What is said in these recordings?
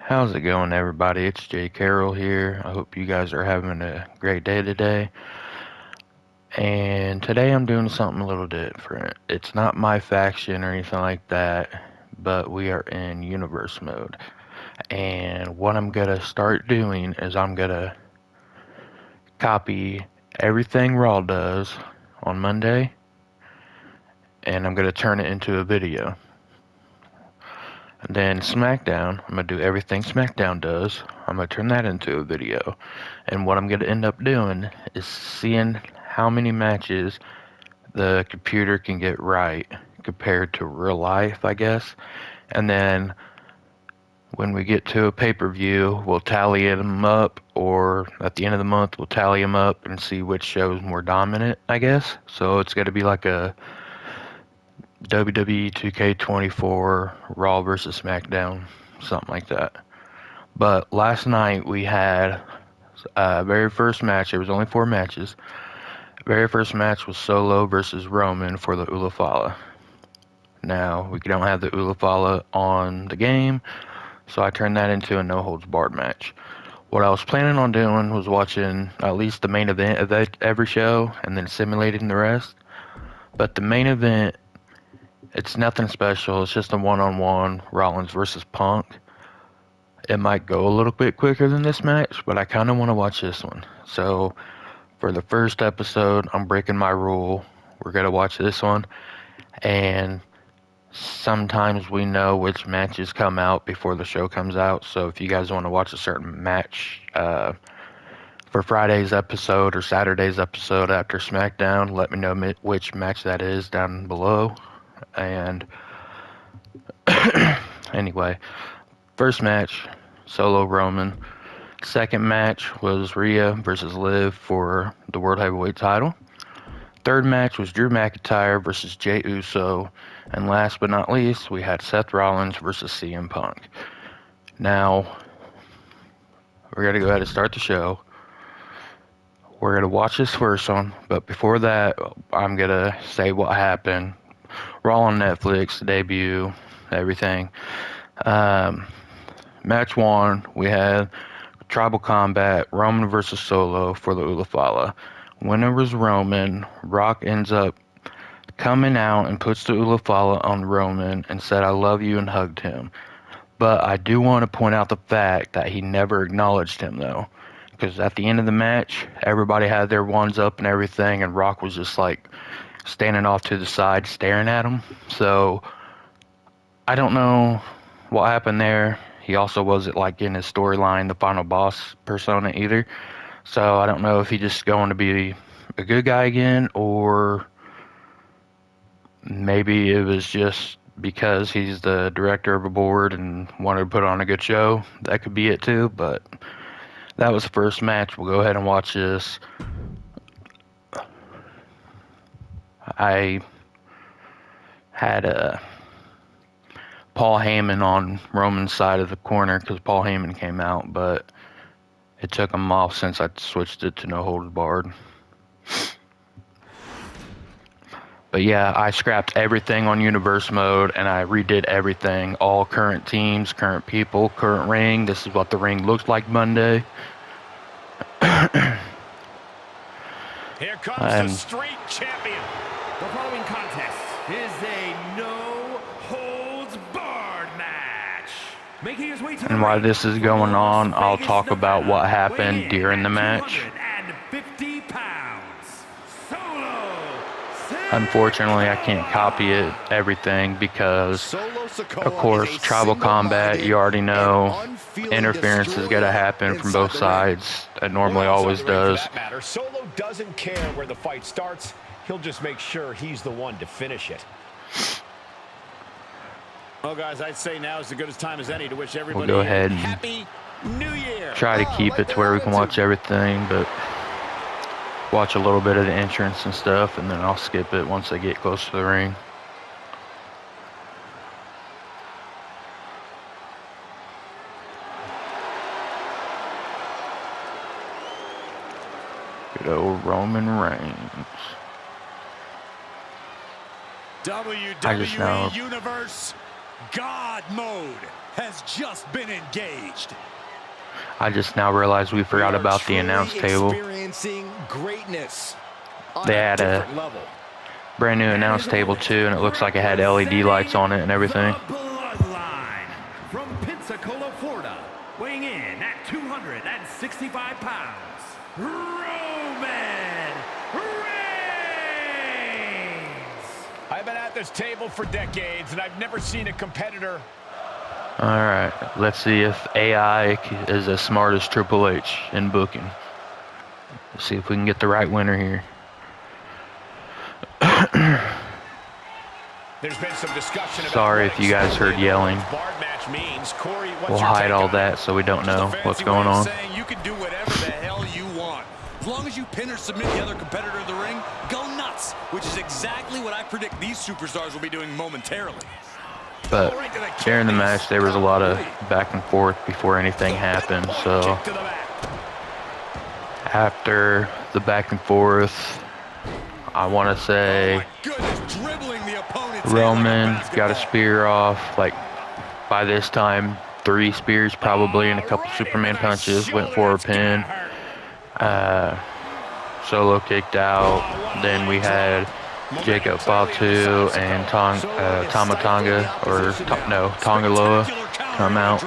How's it going, everybody? It's Jay Carroll here. I hope you guys are having a great day today. And today I'm doing something a little different. It's not my faction or anything like that, but we are in universe mode. And what I'm gonna start doing is I'm gonna copy everything Raw does on Monday, and I'm gonna turn it into a video. And then SmackDown, I'm gonna do everything SmackDown does. I'm gonna turn that into a video. And what I'm gonna end up doing is seeing how many matches the computer can get right compared to real life, I guess. And then when we get to a pay-per-view, we'll tally them up, or at the end of the month, we'll tally them up and see which show is more dominant, I guess. So it's gonna be like a WWE 2K24 Raw versus SmackDown, something like that. But last night we had very first match. There was only 4 matches. Very first match was Solo versus Roman for the Ulafala. Now we don't have the Ulafala on the game, so I turned that into a no holds barred match. What I was planning on doing was watching at least the main event of every show and then simulating the rest. But the main event, it's nothing special. It's just a one-on-one Rollins versus Punk. It might go a little bit quicker than this match, but I kind of want to watch this one. So for the first episode, I'm breaking my rule. We're going to watch this one. And sometimes we know which matches come out before the show comes out. So if you guys want to watch a certain match for Friday's episode or Saturday's episode after SmackDown, let me know which match that is down below. And anyway, first match, Solo Roman. Second match was Rhea versus Liv for the World Heavyweight title. Third match was Drew McIntyre versus Jey Uso. And last but not least, we had Seth Rollins versus CM Punk. Now, we're going to go ahead and start the show. We're going to watch this first one, but before that, I'm going to say what happened. Raw on Netflix, debut, everything. Match 1, we had Tribal Combat, Roman versus Solo for the Ulafala. Winner was Roman. Rock ends up coming out and puts the Ulafala on Roman and said, "I love you," and hugged him. But I do want to point out the fact that he never acknowledged him, though. Because at the end of the match, everybody had their ones up and everything, and Rock was just like standing off to the side staring at him. So I don't know what happened there. He also wasn't like in his storyline, the final boss persona either. So I don't know if he's just going to be a good guy again, or maybe it was just because he's the director of a board and wanted to put on a good show. That could be it too, but that was the first match. We'll go ahead and watch this. I had Paul Heyman on Roman's side of the corner because Paul Heyman came out, but it took him off since I switched it to no holds barred. But yeah, I scrapped everything on universe mode and I redid everything. All current teams, current people, current ring. This is what the ring looks like Monday. Here comes the street champion. The following contest is a no-holds-barred match. Making his way to and while this is going on, I'll talk about what happened during the match. 250 pounds. Solo. Unfortunately, I can't copy it, everything, because, of course, Tribal Combat, you already know, interference is going to happen from both sides. It normally always does. Solo doesn't care where the fight starts. He'll just make sure he's the one to finish it. Well, guys, I'd say now is as good a time as any to wish everybody We'll go ahead and Happy New Year. try to keep it to where we can watch everything, but watch a little bit of the entrance and stuff, and then I'll skip it once I get close to the ring. Good old Roman Reigns. WWE Universe God mode has just been engaged. I just now realized we forgot about the announce table. Experiencing greatness on They a had a different level. brand new announce table too, and it looks like it had LED lights on it and everything. The Bloodline from Pensacola, Florida, weighing in at 265 pounds, Roman Reigns. I've been at this table for decades, and I've never seen a competitor. All right, let's see if AI is as smart as Triple H in booking. Let's see if we can get the right winner here. There's been some discussion about Sorry if you guys heard yelling. Corey, We'll hide all that so we don't know what's going on. Saying you can do whatever the hell you want. As long as you pin or submit the other competitor in the ring, go nuts, which is exactly what I predict these superstars will be doing momentarily. But during the match, there was a lot of back and forth before anything happened. So after the back and forth, I want to say Roman got a spear off. Like by this time, 3 spears probably and a couple Superman punches. Went for a pin. Solo kicked out. Then we had Jacob Fatu and Tama Tonga, or Tonga Loa come out.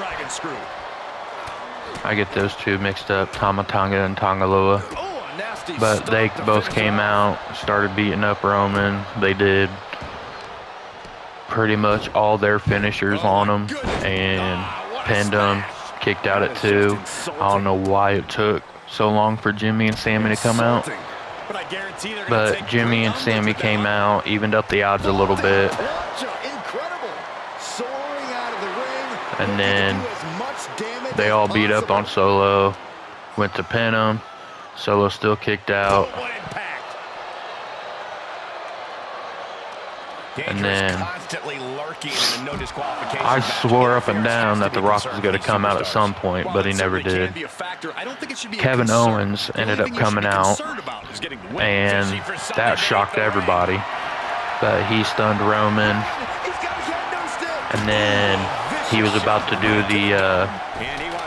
I get those two mixed up, Tama Tonga and Tonga Loa. But they both came out, started beating up Roman. They did pretty much all their finishers on him and pinned him, kicked out at 2. I don't know why it took so long for Jimmy and Sammy to come out. But Jimmy and Sammy came out, evened up the odds a little bit. And then they all beat up on Solo, went to pin him. Solo still kicked out. And then I swore up and down that The Rock was going to come out at some point, but he never did. Kevin Owens ended up coming out, and that shocked everybody. But he stunned Roman, and then he was about to do the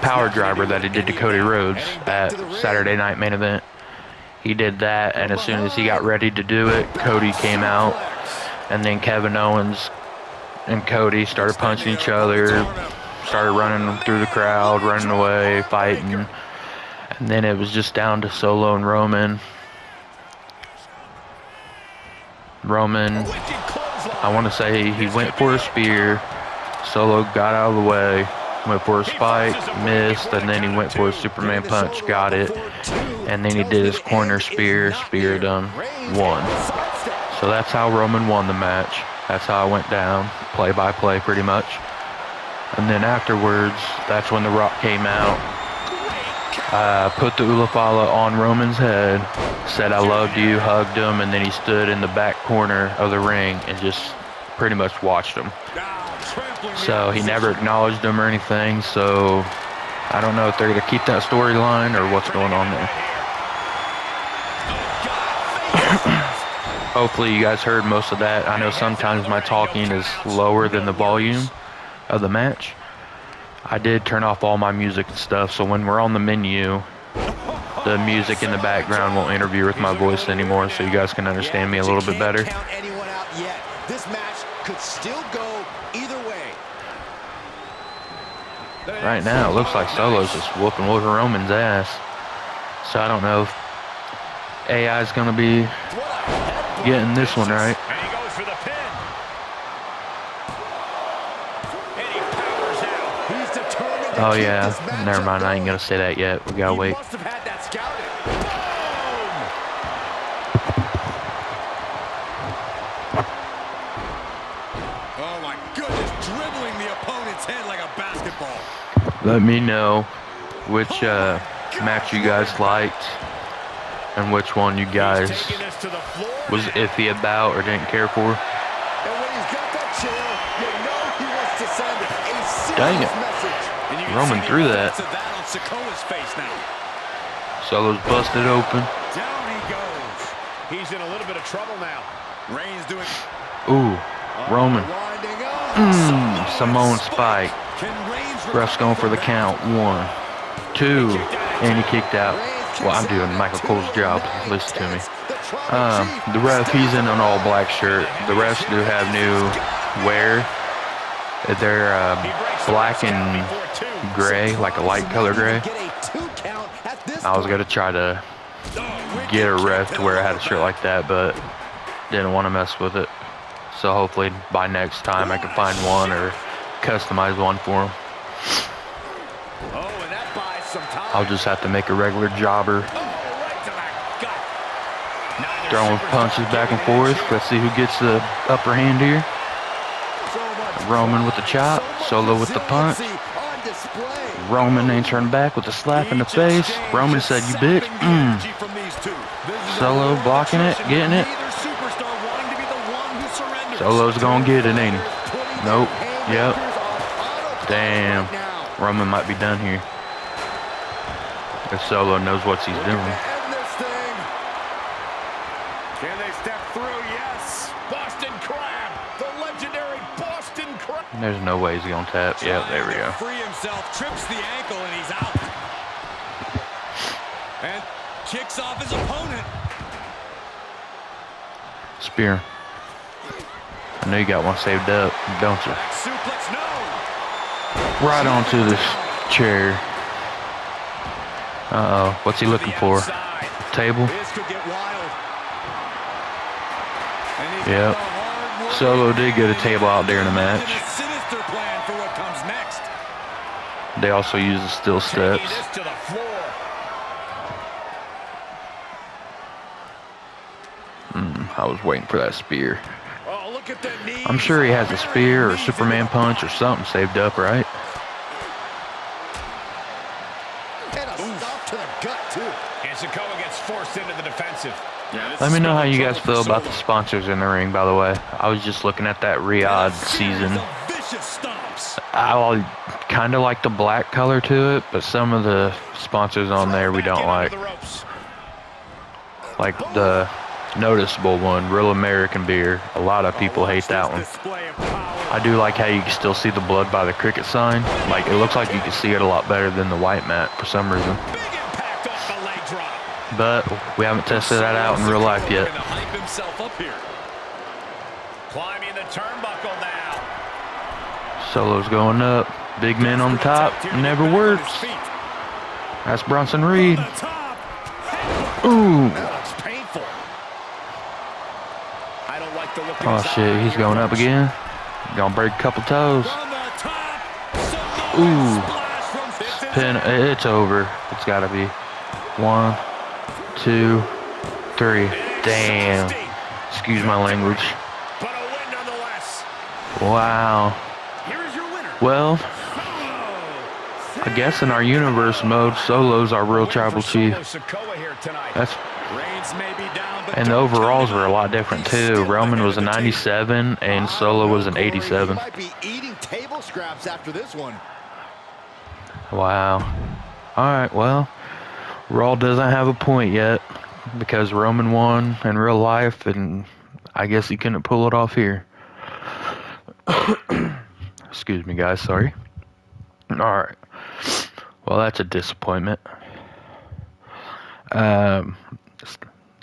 power driver that he did to Cody Rhodes at Saturday Night Main Event. He did that, and as soon as he got ready to do it, Cody came out. And then Kevin Owens and Cody started punching each other, started running through the crowd, running away, fighting. And then it was just down to Solo and Roman. Roman, I want to say he went for a spear. Solo got out of the way, went for a spike, missed, and then he went for a Superman punch, got it. And then he did his corner spear, speared him, won. So that's how Roman won the match. That's how it went down, play by play pretty much. And then afterwards, that's when The Rock came out, put the Ulafala on Roman's head, said I loved you, hugged him, and then he stood in the back corner of the ring and just pretty much watched him. So he never acknowledged him or anything, so I don't know if they're going to keep that storyline or what's going on there. Hopefully you guys heard most of that. I know sometimes my talking is lower than the volume of the match. I did turn off all my music and stuff, so when we're on the menu, the music in the background won't interfere with my voice anymore, so you guys can understand me a little bit better. This match could still go either way. Right now, it looks like Solo's just whooping Roman's ass. So I don't know if AI is going to be getting this one right. And he goes for the pin. And he powers out. He's determined to Oh keep yeah, this matchup never mind. I ain't going. going to say that yet. We got to He wait. must have had that scouted. Boom! Oh my goodness, dribbling the opponent's head like a basketball. Let me know which match you guys liked and which one you guys was iffy about or didn't care for. And when he's got that chair, you know he wants to send a serious Dang it. message. And you can Roman see threw the that. effects of that on Sikoa's face now. Solo's busted open. Down he goes. He's in a little bit of trouble now. Reigns doing. Ooh, Roman. Winding up. Simone Spike. Ref's going for the count. 1, 2, and he kicked out. Well, I'm doing Michael Cole's job. Listen to me. The ref, he's in an all-black shirt. The refs do have new wear. They're black and gray, like a light color gray. I was going to try to get a ref to where I had a shirt like that, but didn't want to mess with it. So hopefully by next time I can find one or customize one for him. I'll just have to make a regular jobber. Throwing punches back and forth. Let's see who gets the upper hand here. Roman with the chop. Solo with the punch. Roman ain't turning back with a slap in the face. Roman said, "You bitch." Solo blocking it, getting it. Solo's gonna get it, ain't he? Nope. Yep. Damn. Roman might be done here. If Solo knows what he's doing. Can they step through? Yes. Boston Crab. The legendary Boston Crab. There's no way he's gonna tap. Yep, there we go. Free himself, trips the ankle, and he's out. And kicks off his opponent. Spear. I know you got one saved up, don't you? Suplex, no. Right onto this chair. Uh-oh. What's he looking for? Table? This could get wild. Yep. Solo did get a table out there in the match. Sinister plan for what comes next. They also use the steel steps. To the floor. I was waiting for that spear. Oh, look at the knees. I'm sure he has a spear or a Superman punch or something saved up, right? And a stop to the gut, too. And Sikoa gets forced into the defensive. Let me know how you guys feel about the sponsors in the ring, by the way. I was just looking at that Riyadh season. I kind of like the black color to it, but some of the sponsors on there we don't like. Like the noticeable one, Real American Beer. A lot of people hate that one. I do like how you can still see the blood by the cricket sign. Like, it looks like you can see it a lot better than the white mat for some reason. But we haven't tested that out in real life yet. Climbing the turnbuckle now. Solo's going up. Big man on the top. Never works. That's Bronson Reed. Ooh. Oh shit, he's going up again. Gonna break a couple toes. Ooh. Pin. It's over. It's gotta be 1, 2, 3. Damn. Excuse my language. Wow. Well, I guess in our universe mode, Solo's our real tribal chief. And the overalls were a lot different too. Roman was a 97 and Solo was an 87. Wow. Alright, well, Raw doesn't have a point yet because Roman won in real life and I guess he couldn't pull it off here. Excuse me, guys, sorry. Alright. Well, that's a disappointment.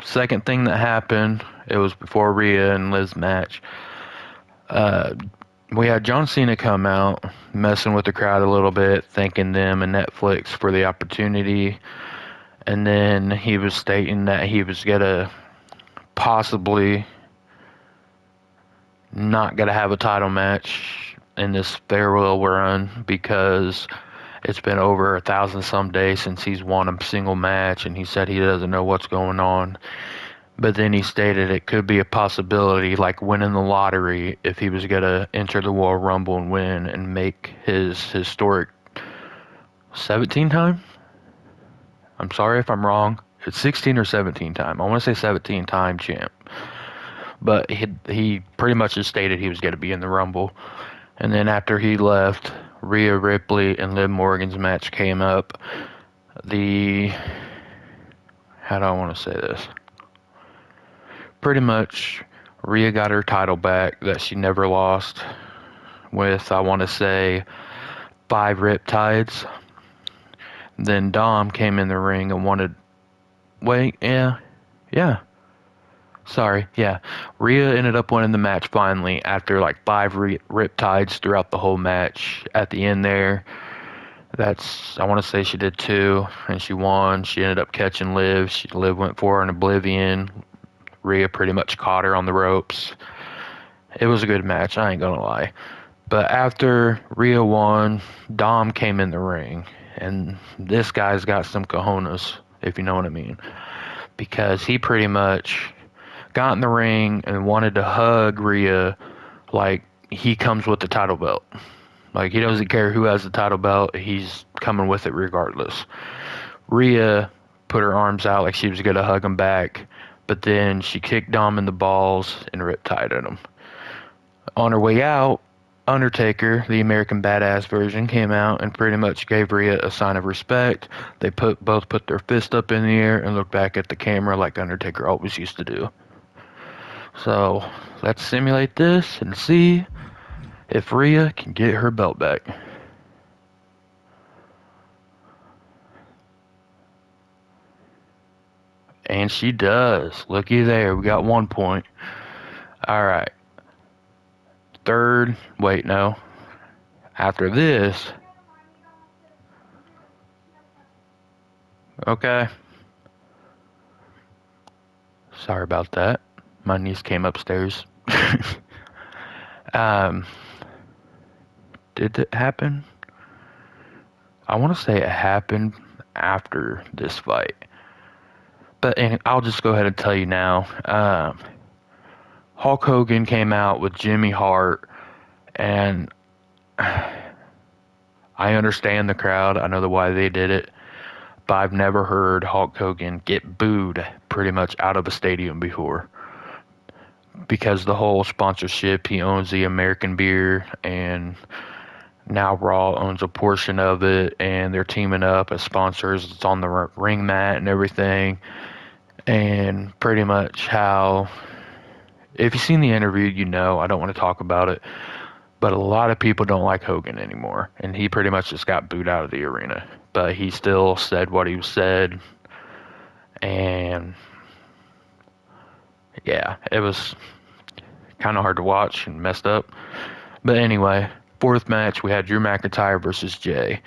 Second thing that happened, it was before Rhea and Liz match. We had John Cena come out, messing with the crowd a little bit, thanking them and Netflix for the opportunity. And then he was stating that he was gonna possibly not gonna have a title match in this farewell run because it's been over 1,000 some days since he's won a single match, and he said he doesn't know what's going on. But then he stated it could be a possibility, like winning the lottery, if he was going to enter the Royal Rumble and win and make his historic 17 time? I'm sorry if I'm wrong. It's 16 or 17 time. I want to say 17 time champ. But he pretty much just stated he was going to be in the Rumble. And then after he left, Rhea Ripley and Liv Morgan's match came up. How do I want to say this? Pretty much, Rhea got her title back that she never lost with, I want to say, 5 riptides. Then Dom came in the ring and wanted. Wait, yeah. Sorry, yeah. Rhea ended up winning the match finally after like 5 riptides throughout the whole match. At the end there, I want to say she did 2, and she won. She ended up catching Liv. Liv went for her in Oblivion. Rhea pretty much caught her on the ropes. It was a good match, I ain't gonna lie. But after Rhea won, Dom came in the ring. And this guy's got some cojones, if you know what I mean. Because he pretty much got in the ring and wanted to hug Rhea like he comes with the title belt. Like, he doesn't care who has the title belt, he's coming with it regardless. Rhea put her arms out like she was going to hug him back, but then she kicked Dom in the balls and riptided him. On her way out, Undertaker, the American Badass version, came out and pretty much gave Rhea a sign of respect. They both put their fist up in the air and looked back at the camera like Undertaker always used to do. So, let's simulate this and see if Rhea can get her belt back. And she does. Looky there, we got 1 point. Alright. Wait, no. After this. Okay. Sorry about that. My niece came upstairs. Did it happen? I want to say it happened after this fight. But I'll just go ahead and tell you now. Hulk Hogan came out with Jimmy Hart, and I understand the crowd. I know why they did it. But I've never heard Hulk Hogan get booed pretty much out of a stadium before. Because the whole sponsorship, he owns the American beer, and now Raw owns a portion of it, and they're teaming up as sponsors. It's on the ring mat and everything. And pretty much how, if you've seen the interview, you know, I don't want to talk about it, but a lot of people don't like Hogan anymore, and he pretty much just got booed out of the arena. But he still said what he said, and yeah, it was kind of hard to watch and messed up. But anyway, 4th match, we had Drew McIntyre versus Jay.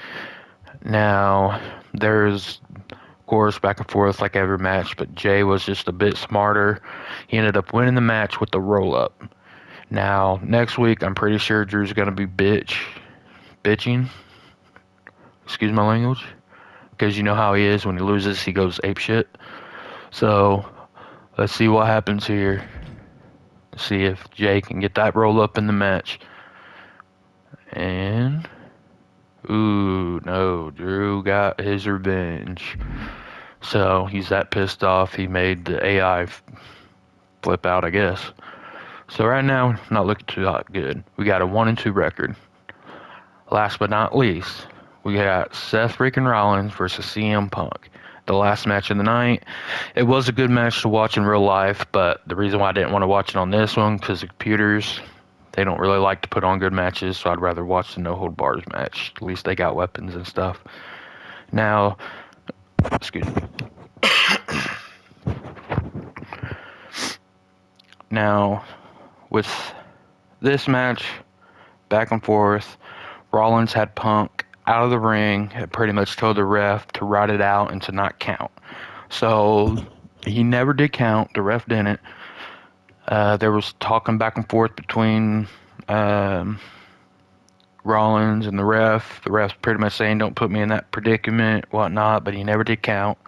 Now, there's, of course, back and forth like every match, but Jay was just a bit smarter. He ended up winning the match with the roll-up. Now, next week, I'm pretty sure Drew's going to be bitching. Excuse my language. Because you know how he is. When he loses, he goes apeshit. So, let's see what happens here. See if Jay can get that roll-up in the match. And... ooh, no. Drew got his revenge. So, he's that pissed off, he made the AI flip out, I guess. So right now, not looking too hot good. We got a 1-2 record. Last but not least, we got Seth freaking Rollins versus CM Punk. The last match of the night. It was a good match to watch in real life, but the reason why I didn't want to watch it on this one, because the computers, they don't really like to put on good matches, so I'd rather watch the No Hold Bars match. At least they got weapons and stuff. Now, excuse me. Now, with this match, back and forth, Rollins had Punk out of the ring, had pretty much told the ref to write it out and to not count. So, he never did count, the ref didn't. There was talking back and forth between Rollins and the ref. The ref's pretty much saying, don't put me in that predicament, whatnot, but he never did count.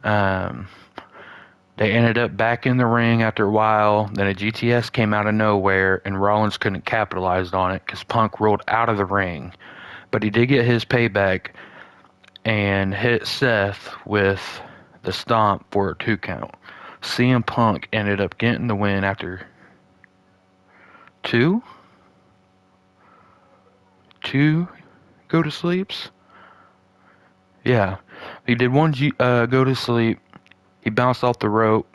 They ended up back in the ring after a while. Then a GTS came out of nowhere, and Rollins couldn't capitalize on it because Punk rolled out of the ring. But he did get his payback and hit Seth with the stomp for a 2 count. CM Punk ended up getting the win after 2 go to sleeps. Yeah, he did 1 go to sleep. He bounced off the rope.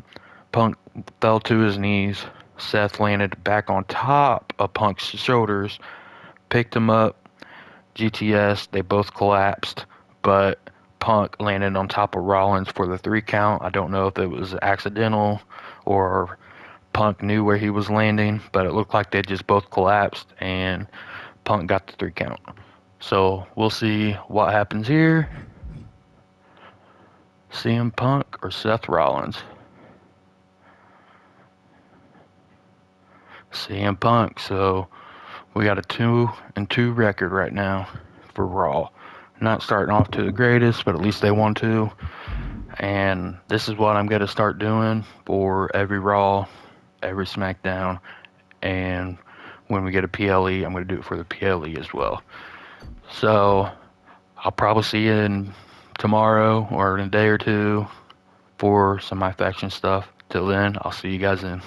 Punk fell to his knees. Seth landed back on top of Punk's shoulders. picked him up. GTS, they both collapsed, but Punk landed on top of Rollins for the 3 count. I don't know if it was accidental or Punk knew where he was landing, but it looked like they just both collapsed and Punk got the 3 count. So we'll see what happens here. CM Punk or Seth Rollins? CM Punk. So we got a 2-2 record right now for Raw. Not starting off to the greatest, but at least they won 2. And this is what I'm going to start doing for every Raw, every SmackDown, and when we get a PLE, I'm going to do it for the PLE as well. So I'll probably see you tomorrow or in a day or two for some My Faction stuff. Till then, I'll see you guys in.